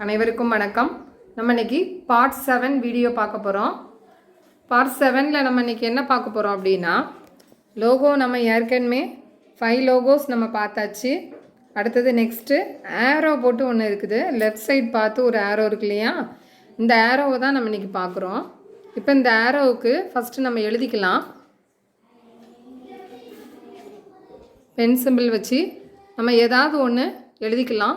அனைவருக்கும் வணக்கம். நம்ம இன்னைக்கு பார்ட் 7 வீடியோ பார்க்க போகிறோம். பார்ட் 7ல் நம்ம இன்னைக்கு என்ன பார்க்க போகிறோம் அப்படின்னா, லோகோ நம்ம ஏற்கனவே 5 லோகோஸ் நம்ம பார்த்தாச்சு. அடுத்தது நெக்ஸ்ட்டு ஆரோ போட்டு ஒன்று இருக்குது. லெஃப்ட் சைட் பார்த்து ஒரு ஆரோ இருக்கு இல்லையா, இந்த ஆரோவை தான் நம்ம இன்னைக்கு பார்க்குறோம். இப்போ இந்த ஆரோவுக்கு ஃபஸ்ட்டு நம்ம எழுதிக்கலாம். பென் சிம்பிள் வச்சு நம்ம ஏதாவது ஒன்று எழுதிக்கலாம்.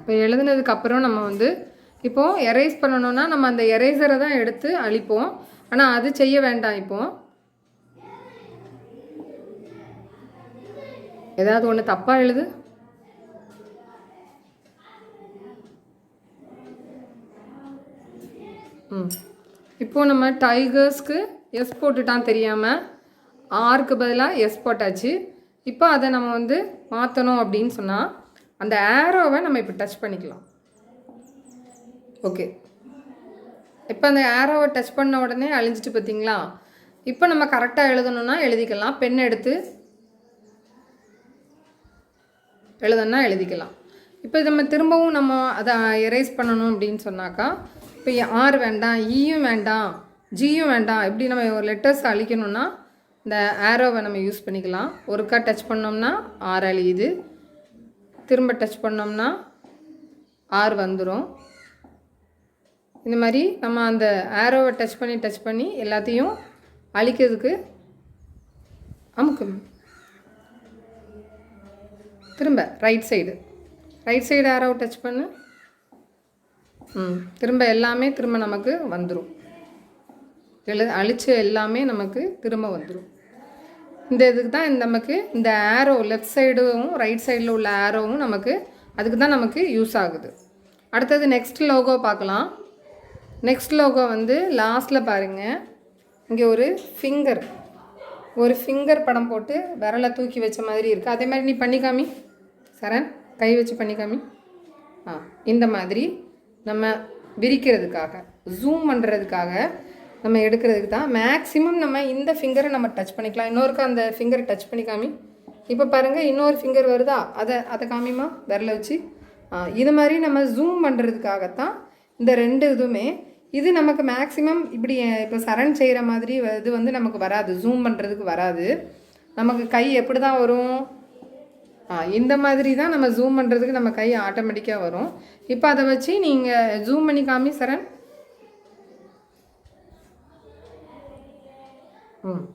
இப்போ எழுதுனதுக்கப்புறம் நம்ம இப்போது எரேஸ் பண்ணணுன்னா நம்ம அந்த எரேசரை தான் எடுத்து அழிப்போம். ஆனால் அது செய்ய வேண்டாம். இப்போது ஏதாவது ஒன்று தப்பாக எழுது. இப்போது நம்ம டைகர்ஸ்க்கு எஸ் போட்டுட்டான் தெரியாமல், ஆருக்கு பதிலாக எஸ் போட்டாச்சு. இப்போ அதை நம்ம மாற்றணும் அப்படின்னு சொன்னால் அந்த ஆரோவை நம்ம இப்போ டச் பண்ணிக்கலாம். ஓகே, இப்போ அந்த ஆரோவை டச் பண்ண உடனே அழிஞ்சிட்டு பார்த்தீங்களா. இப்போ நம்ம கரெக்டாக எழுதணுன்னா எழுதிக்கலாம். பென் எடுத்து எழுதணுன்னா எழுதிக்கலாம். இப்போ நம்ம திரும்பவும் நம்ம அதை எரேஸ் பண்ணணும் அப்படின்னு சொன்னாக்கா, இப்போ ஆர் வேண்டாம், ஈயும் வேண்டாம், ஜியும் வேண்டாம், இப்படி நம்ம ஒரு லெட்டர்ஸ் அழிக்கணும்னா இந்த ஆரோவை நம்ம யூஸ் பண்ணிக்கலாம். ஒருக்கா டச் பண்ணோம்னா ஆர் அழியுது, திரும்ப டச் பண்ணோம்னா ஆர் வந்துடும். இந்த மாதிரி நம்ம அந்த ஆரோவை டச் பண்ணி எல்லாத்தையும் அழிக்கிறதுக்கு அமுக்கணும். திரும்ப ரைட் சைடு ஆரோவை டச் பண்ணு. திரும்ப எல்லாமே திரும்ப நமக்கு வந்துடும். அழிச்ச எல்லாமே நமக்கு திரும்ப வந்துடும். இந்த இதுக்கு தான் நமக்கு இந்த ஆரோ லெஃப்ட் சைடும் ரைட் சைடில் உள்ள ஆரோவும் நமக்கு அதுக்கு தான் நமக்கு யூஸ் ஆகுது. அடுத்தது நெக்ஸ்ட் லோகோ பார்க்கலாம். நெக்ஸ்ட் லோகோ லாஸ்ட்டில் பாருங்கள், இங்கே ஒரு ஃபிங்கர் படம் போட்டு விரலை தூக்கி வச்ச மாதிரி இருக்குது. அதே மாதிரி நீ பண்ணிக்காமி சரண், கை வச்சு பண்ணிக்காமி. இந்த மாதிரி நம்ம விரிக்கிறதுக்காக, ஜூம் பண்ணுறதுக்காக நம்ம எடுக்கிறதுக்கு தான். மேக்ஸிமம் நம்ம இந்த ஃபிங்கரை நம்ம டச் பண்ணிக்கலாம். இன்னொருக்கா அந்த ஃபிங்கரை டச் பண்ணிக்காமி. இப்போ பாருங்கள், இன்னொரு ஃபிங்கர் வருதா, அதை காமிமா விரல வச்சு. இது மாதிரி நம்ம ஜூம் பண்ணுறதுக்காகத்தான் இந்த ரெண்டு இதுவுமே. இது நமக்கு மேக்ஸிமம் இப்படி இப்போ சரண் செய்கிற மாதிரி இது நமக்கு வராது, ஜூம் பண்ணுறதுக்கு வராது. நமக்கு கை எப்படி தான் வரும், இந்த மாதிரி தான் நம்ம ஜூம் பண்ணுறதுக்கு நம்ம கை ஆட்டோமேட்டிக்காக வரும். இப்போ அதை வச்சு நீங்கள் ஜூம் பண்ணி காமி சரண்.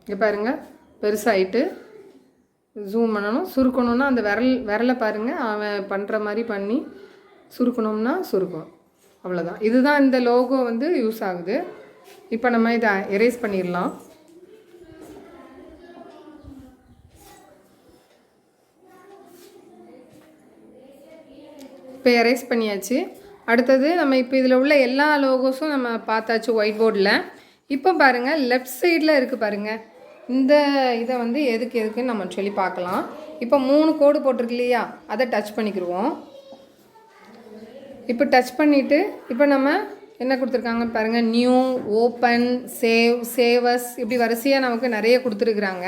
இங்கே பாருங்கள், பெருசாகிட்டு ஜூம் பண்ணணும். சுருக்கணும்னா அந்த விரலை பாருங்கள், அவன் பண்ணுற மாதிரி பண்ணி சுருக்கணும்னா சுருக்கணும். அவ்வளோதான். இதுதான் இந்த லோகோ யூஸ் ஆகுது. இப்போ நம்ம இதை எரேஸ் பண்ணிடலாம். இப்போ எரேஸ் பண்ணியாச்சு. அடுத்தது நம்ம இப்போ இதில் உள்ள எல்லா லோகோஸும் நம்ம பார்த்தாச்சு ஒயிட் போர்டில். இப்போ பாருங்கள், லெஃப்ட் சைடில் இருக்குது பாருங்கள், இந்த இதை எதுக்குன்னு நம்ம சொல்லி பார்க்கலாம். இப்போ 3 கோடு போட்டிருக்கு இல்லையா, அதை டச் பண்ணிக்கிடுவோம். இப்போ டச் பண்ணிவிட்டு இப்போ நம்ம என்ன கொடுத்துருக்காங்க பாருங்கள், நியூ, ஓப்பன், சேவஸ், இப்படி வரிசையாக நமக்கு நிறைய கொடுத்துருக்குறாங்க.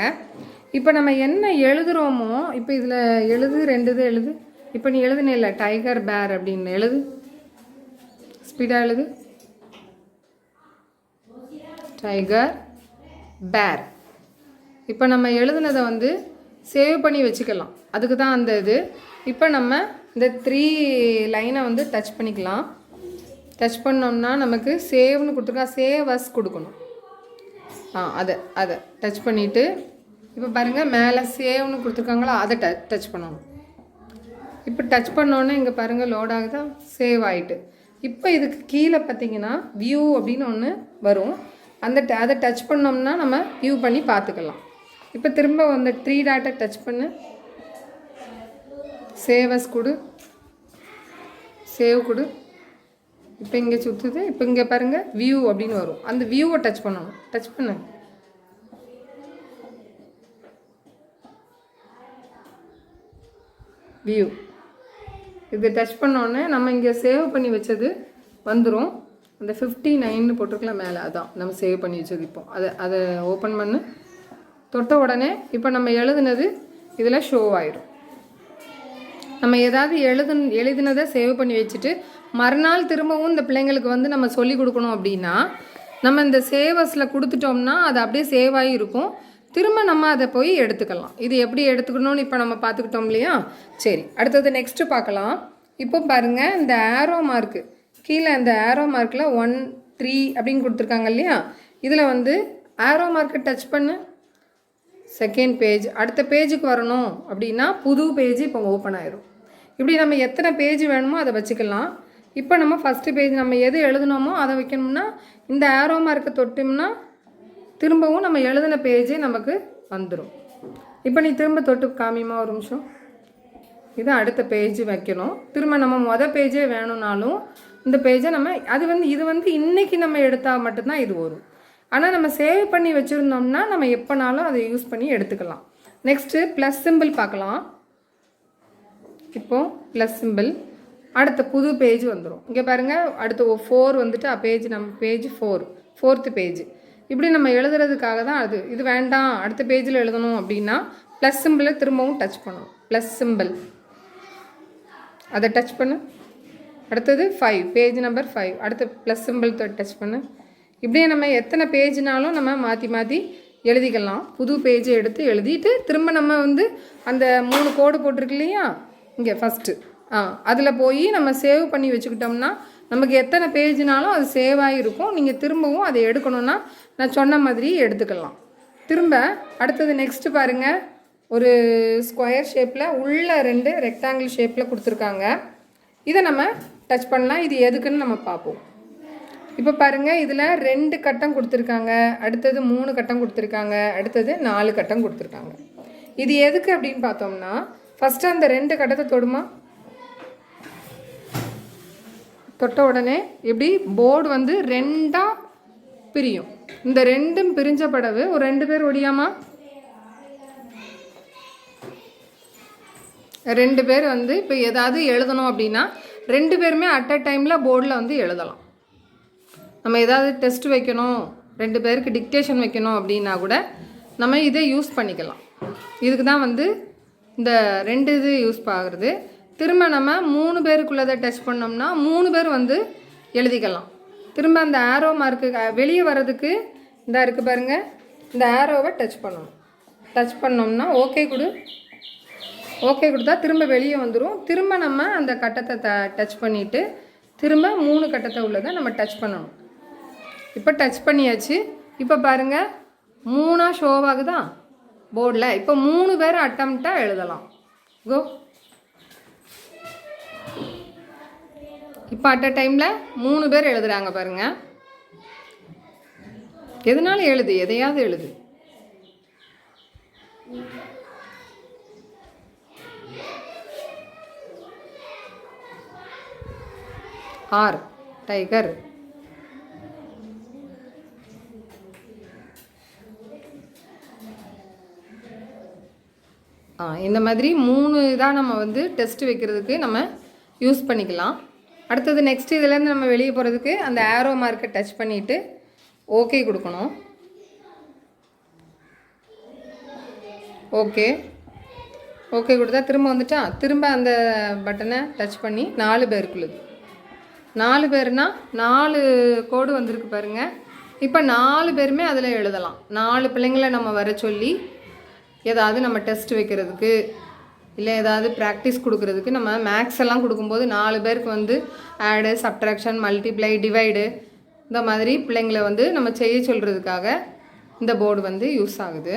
இப்போ நம்ம என்ன எழுதுகிறோமோ, இப்போ இதில் எழுது 2 இது எழுது. இப்போ நீ எழுதுனே இல்லை, டைகர் பேர் அப்படின்னு எழுது, ஸ்பீடாக எழுது. டைகர் பேர். இப்போ நம்ம எழுதுனதை சேவ் பண்ணி வச்சுக்கலாம். அதுக்கு தான் அந்த இது. இப்போ நம்ம இந்த 3 லைனை டச் பண்ணிக்கலாம். டச் பண்ணோம்னா நமக்கு சேவ்னு கொடுத்துருக்கா, சேவஸ் கொடுக்கணும். அதை டச் பண்ணிவிட்டு இப்போ பாருங்கள், மேலே சேவ்னு கொடுத்துருக்காங்களா, அதை டச் பண்ணணும். இப்போ டச் பண்ணோன்னே இங்கே பாருங்கள் லோட் ஆகுதா, சேவ் ஆகிட்டு. இப்போ இதுக்கு கீழே பார்த்தீங்கன்னா வியூ அப்படின்னு ஒன்று வரும். அதை டச் பண்ணோம்னா நம்ம வியூ பண்ணி பார்த்துக்கலாம். இப்போ திரும்ப அந்த 3 டாட்டை டச் பண்ணு, சேவஸ் கொடு, சேவ் கொடு. இப்போ இங்கே சுற்றுது. இப்போ இங்கே பாருங்கள் வியூ அப்படின்னு வரும். அந்த வியூவை டச் பண்ணணும். டச் பண்ணு. வியூ இது டச் பண்ணோன்னே நம்ம இங்கே சேவ் பண்ணி வச்சது வந்துடும். அந்த 59 போட்டிருக்கலாம் மேலே, அதான் நம்ம சேவ் பண்ணி வச்சுருப்போம். அதை ஓப்பன் பண்ணு. தொட்ட உடனே இப்போ நம்ம எழுதுனது இதில் ஷோ ஆயிடும். நம்ம ஏதாவது எழுதினதை சேவ் பண்ணி வச்சுட்டு மறுநாள் திரும்பவும் இந்த பிள்ளைங்களுக்கு வந்து நம்ம சொல்லி கொடுக்கணும் அப்படின்னா நம்ம இந்த சேவர்ஸில் கொடுத்துட்டோம்னா அது அப்படியே சேவ் ஆகி இருக்கும். திரும்ப நம்ம அதை போய் எடுத்துக்கலாம். இது எப்படி எடுத்துக்கணும்னு இப்போ நம்ம பார்த்துக்கிட்டோம் இல்லையா? சரி, அடுத்தது நெக்ஸ்ட்டு பார்க்கலாம். இப்போ பாருங்கள், இந்த ஆரோ மார்க்கு கீழே இந்த ஆரோ மார்க்கில் 1 3 அப்படின்னு கொடுத்துருக்காங்க இல்லையா? இதில் வந்து ஆரோ மார்க்கை டச் பண்ணு. செகண்ட் பேஜ், அடுத்த பேஜுக்கு வரணும் அப்படின்னா புது பேஜ் இப்போ ஓப்பன் ஆயிரும். இப்படி நம்ம எத்தனை பேஜ் வேணுமோ அதை வச்சுக்கலாம். இப்போ நம்ம ஃபஸ்ட்டு பேஜ் நம்ம எது எழுதணுமோ அதை வைக்கணும்னா இந்த ஆரோ மார்க்கை தொட்டோம்னா திரும்பவும் நம்ம எழுதின பேஜே நமக்கு வந்துடும். இப்போ நீ திரும்ப தொட்டு காமிமா ஒரு நிமிஷம். இது அடுத்த பேஜ் வைக்கணும். திரும்ப நம்ம பேஜே வேணும்னாலும் இந்த பேஜை நம்ம இது வந்து இன்றைக்கி நம்ம எடுத்தால் மட்டும்தான் இது வரும். ஆனால் நம்ம சேவ் பண்ணி வச்சுருந்தோம்னா நம்ம எப்போனாலும் அதை யூஸ் பண்ணி எடுத்துக்கலாம். நெக்ஸ்ட்டு ப்ளஸ் சிம்பிள் பார்க்கலாம். இப்போது ப்ளஸ் சிம்பிள் அடுத்த புது பேஜ் வந்துடும். இங்கே பாருங்கள், அடுத்த 4 வந்துட்டு பேஜ் நம்ம பேஜ் 4th பேஜ். இப்படி நம்ம எழுதுறதுக்காக தான் இது வேண்டாம் அடுத்த பேஜில் எழுதணும் அப்படின்னா ப்ளஸ் சிம்பிளை திரும்பவும் டச் பண்ணணும். ப்ளஸ் சிம்பிள் அதை டச் பண்ணு. அடுத்தது 5 பேஜ் நம்பர் 5 அடுத்த ப்ளஸ் சிம்பிள் டச் பண்ணு. இப்படியே நம்ம எத்தனை பேஜ்னாலும் நம்ம மாற்றி மாற்றி எழுதிக்கலாம். புது பேஜை எடுத்து எழுதிட்டு திரும்ப நம்ம வந்து அந்த 3 கோடு போட்டிருக்கு இல்லையா இங்கே ஃபஸ்ட்டு அதில் போய் நம்ம சேவ் பண்ணி வச்சுக்கிட்டோம்னா நமக்கு எத்தனை பேஜ்னாலும் அது சேவ் ஆகிருக்கும். நீங்கள் திரும்பவும் அதை எடுக்கணுன்னா நான் சொன்ன மாதிரி எடுத்துக்கலாம். திரும்ப அடுத்தது நெக்ஸ்ட்டு பாருங்கள், ஒரு ஸ்கொயர் ஷேப்பில் உள்ள 2 ரெக்டாங்கிள் ஷேப்பில் கொடுத்துருக்காங்க. இதை நம்ம டச் பண்ணலாம். இது எதுக்குன்னு நம்ம பார்ப்போம். இப்போ பாருங்கள், இதில் 2 கட்டம் கொடுத்துருக்காங்க, அடுத்தது 3 கட்டம் கொடுத்துருக்காங்க, அடுத்தது 4 கட்டம் கொடுத்துருக்காங்க. இது எதுக்கு அப்படின்னு பார்த்தோம்னா ஃபஸ்ட்டு அந்த 2 கட்டத்தை தொடுமா. தொட்ட உடனே இப்படி போர்டு வந்து 2ஆக பிரியும். இந்த 2ம் பிரிஞ்ச படவு ஒரு 2 பேர் ஒடியாமா 2 பேர் வந்து இப்போ ஏதாவது எழுதணும் அப்படின்னா 2 பேருமே அட் அ டைமில் போர்டில் வந்து எழுதலாம். நம்ம ஏதாவது டெஸ்ட் வைக்கணும், 2 பேருக்கு டிக்டேஷன் வைக்கணும் அப்படின்னா கூட நம்ம இதை யூஸ் பண்ணிக்கலாம். இதுக்கு தான் வந்து இந்த 2 இது யூஸ் ஆகுறது. திரும்ப நம்ம 3 பேருக்குள்ளதை டச் பண்ணோம்னா 3 பேர் வந்து எழுதிக்கலாம். திரும்ப அந்த ஆரோ மார்க்கு வெளியே வர்றதுக்கு இந்த இருக்குது பாருங்கள், இந்த ஆரோவை டச் பண்ணணும். டச் பண்ணோம்னா ஓகே கொடுத்தா திரும்ப வெளியே வந்துடும். திரும்ப நம்ம அந்த கட்டத்தை டச் பண்ணிவிட்டு திரும்ப 3 கட்டத்தை உள்ளதை நம்ம டச் பண்ணணும். இப்போ டச் பண்ணியாச்சு. இப்போ பாருங்கள் 3ஆக ஷோவாகுதா போர்டில். இப்போ 3 பேர் அட்டம்ப்டாக எழுதலாம். கோ. இப்போ அட் அ டைமில் 3 பேர் எழுதுகிறாங்க பாருங்கள். எதனாலும் எழுது, எதையாவது எழுது. R tiger. இந்த மாதிரி 3 தான் நம்ம வந்து டெஸ்ட் வைக்கிறதுக்கு நம்ம யூஸ் பண்ணிக்கலாம். அடுத்தது நெக்ஸ்ட்டு இதுலேருந்து நம்ம வெளியே போகிறதுக்கு அந்த ஆரோ மார்க்கை டச் பண்ணிவிட்டு ஓகே கொடுக்கணும். ஓகே கொடுத்தா திரும்ப வந்துட்டா திரும்ப அந்த பட்டனை டச் பண்ணி 4 பேருக்குள்ளது. 4 பேர்னா 4 கோடு வந்திருக்கு பாருங்கள். இப்போ 4 பேருமே அதில் எழுதலாம். 4 பிள்ளைங்களை நம்ம வர சொல்லி ஏதாவது நம்ம டெஸ்ட் வைக்கிறதுக்கு இல்லை ஏதாவது ப்ராக்டிஸ் கொடுக்குறதுக்கு நம்ம மேக்ஸ் எல்லாம் கொடுக்கும்போது 4 பேருக்கு வந்து ஆடு, சப்ட்ராக்ஷன், மல்டிப்ளை, டிவைடு இந்த மாதிரி பிள்ளைங்களை வந்து நம்ம செய்ய சொல்கிறதுக்காக இந்த போர்டு வந்து யூஸ் ஆகுது.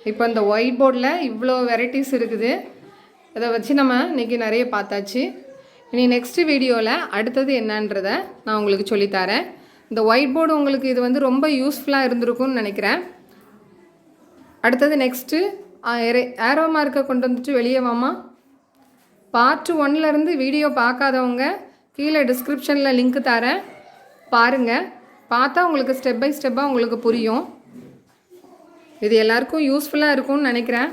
இப்போ இந்த ஒயிட் போர்டில் இவ்வளோ வெரைட்டிஸ் இருக்குது. அதை வச்சு நம்ம இன்றைக்கி நிறைய பார்த்தாச்சு. இனி நெக்ஸ்ட்டு வீடியோவில் அடுத்தது என்னன்றதை நான் உங்களுக்கு சொல்லித்தரேன். இந்த ஒயிட் போர்டு உங்களுக்கு இது வந்து ரொம்ப யூஸ்ஃபுல்லாக இருந்திருக்கும்னு நினைக்கிறேன். அடுத்தது நெக்ஸ்ட்டு ஆரோ மார்க்கை கொண்டு வந்துட்டு வெளியே வாமா. பார்ட் 1லேருந்து வீடியோ பார்க்காதவங்க கீழே டிஸ்கிரிப்ஷனில் லிங்க் தரேன், பாருங்கள். பார்த்தா உங்களுக்கு ஸ்டெப் பை ஸ்டெப்பாக உங்களுக்கு புரியும். இது எல்லாருக்கும் யூஸ்ஃபுல்லாக இருக்கும்னு நினைக்கிறேன்.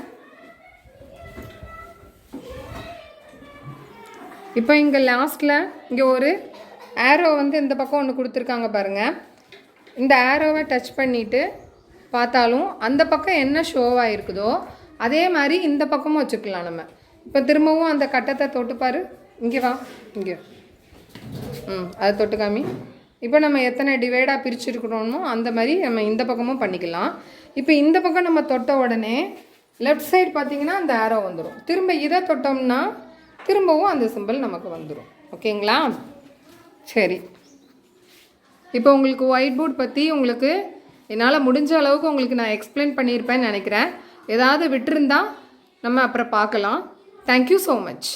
இப்போ இங்கே லாஸ்ட்டில் இங்கே ஒரு ஆரோ வந்து இந்த பக்கம் ஒன்று கொடுத்துருக்காங்க பாருங்கள். இந்த ஆரோவை டச் பண்ணிவிட்டு பார்த்தாலும் அந்த பக்கம் என்ன ஷோவாக இருக்குதோ அதே மாதிரி இந்த பக்கமும் வச்சுக்கலாம் நம்ம. இப்போ திரும்பவும் அந்த கட்டத்தை தொட்டுப்பார். இங்கே வா, இங்கே அதை தொட்டு காமி. இப்போ நம்ம எத்தனை டிவைடாக பிரிச்சுருக்கிறோமோ அந்த மாதிரி நம்ம இந்த பக்கமும் பண்ணிக்கலாம். இப்போ இந்த பக்கம் நம்ம தொட்ட உடனே லெஃப்ட் சைடு பார்த்திங்கன்னா அந்த ஆரோ வந்துடும். திரும்ப இதை தொட்டோம்னா திரும்பவும் அந்த சிம்பிள் நமக்கு வந்துடும். ஓகேங்களா? சரி, இப்போ உங்களுக்கு ஒயிட் போர்ட் பற்றி உங்களுக்கு என்னால் முடிஞ்ச அளவுக்கு உங்களுக்கு நான் எக்ஸ்பிளைன் பண்ணியிருப்பேன்னு நினைக்கிறேன். ஏதாவது விட்டுருந்தா நம்ம அப்புறம் பார்க்கலாம். Thank you so much.